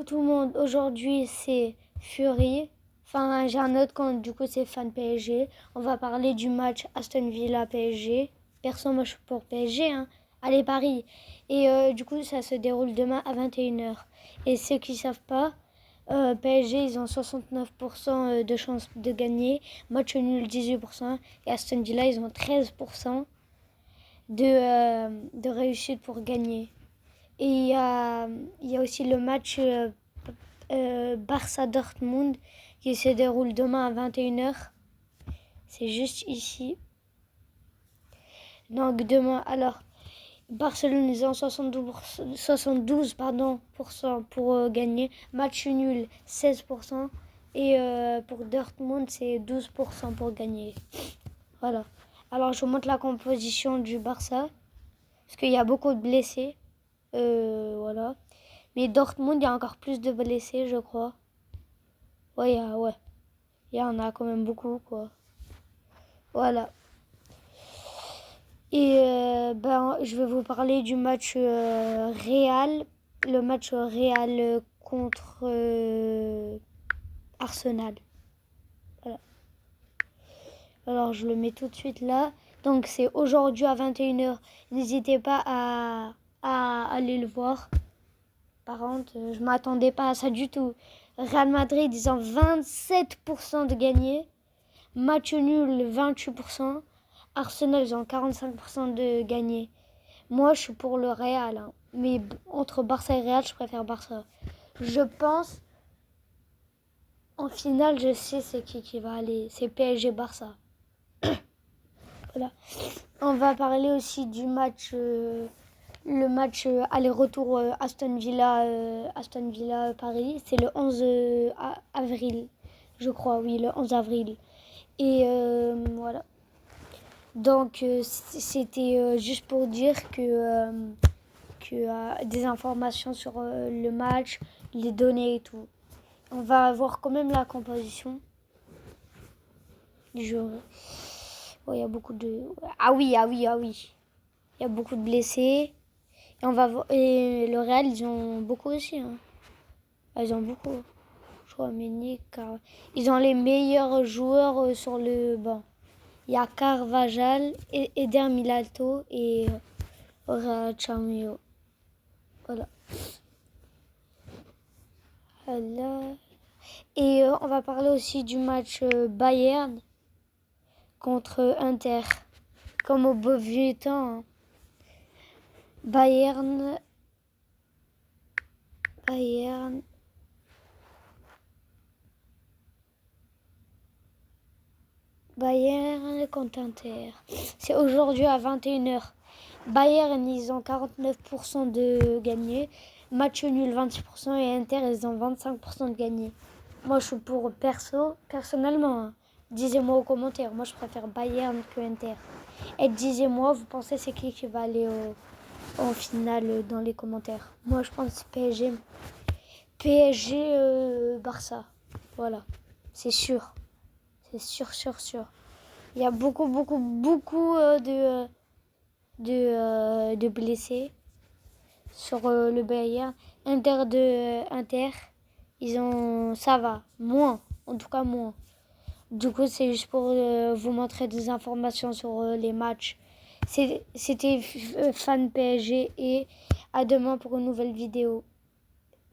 tout le monde. Aujourd'hui, c'est Fury. Enfin, j'ai un autre compte, du coup, c'est fan PSG. On va parler du match Aston Villa-PSG. Perso, moi, je suis pour PSG, hein. Allez, Paris. Et du coup, ça se déroule demain à 21h. Et ceux qui ne savent pas, PSG, ils ont 69% de chances de gagner. Match nul, 18%. Et Aston Villa, ils ont 13% de réussite pour gagner. Et il y a aussi le match Barça-Dortmund qui se déroule demain à 21h. C'est juste ici. Donc demain, alors, Barcelone, ils ont 72 pour gagner. Match nul, 16%. Et pour Dortmund, c'est 12% pour gagner. Voilà. Alors, je vous montre la composition du Barça. Parce qu'il y a beaucoup de blessés. Voilà. Mais Dortmund, il y a encore plus de blessés, je crois. Ouais, il y en a quand même beaucoup, quoi. Voilà. Et je vais vous parler du match Real. Le match Real contre Arsenal. Voilà. Alors, je le mets tout de suite là. Donc, c'est aujourd'hui à 21h. N'hésitez pas à aller le voir. Par contre, je ne m'attendais pas à ça du tout. Real Madrid, ils ont 27% de gagné. Match nul, 28%. Arsenal, ils ont 45% de gagné. Moi, je suis pour le Real. Hein. Mais entre Barça et Real, je préfère Barça. Je pense, en finale, je sais c'est qui va aller. C'est PSG-Barça. Voilà. On va parler aussi du match... le match aller-retour Aston Villa Paris, c'est le 11 avril, je crois, oui, le 11 avril. Et voilà. Donc c'était juste pour dire que des informations sur le match, les données et tout. On va avoir quand même la composition du jeu. Oh, il y a beaucoup de... Ah oui. Il y a beaucoup de blessés. Et le Real, ils ont beaucoup aussi. Hein. Ils ont beaucoup. Je crois, ils ont les meilleurs joueurs sur le banc. Il y a Carvajal, Eder Milito et Rachamio. Voilà. Et on va parler aussi du match Bayern contre Inter. Comme au beau vieux temps. Hein. Bayern contre Inter. C'est aujourd'hui à 21h. Bayern, ils ont 49% de gagné. Match nul, 26%. Et Inter, ils ont 25% de gagné. Moi, je suis pour personnellement. Hein. Disez-moi aux commentaires. Moi, je préfère Bayern que Inter. Et disez-moi, vous pensez c'est qui va aller en finale dans les commentaires. Moi, je pense PSG. Barça. Voilà. C'est sûr. C'est sûr. Il y a beaucoup de blessés sur le Bayern. Inter, ça va. Moins. En tout cas, moins. Du coup, c'est juste pour vous montrer des informations sur les matchs. C'était Fan PSG et à demain pour une nouvelle vidéo.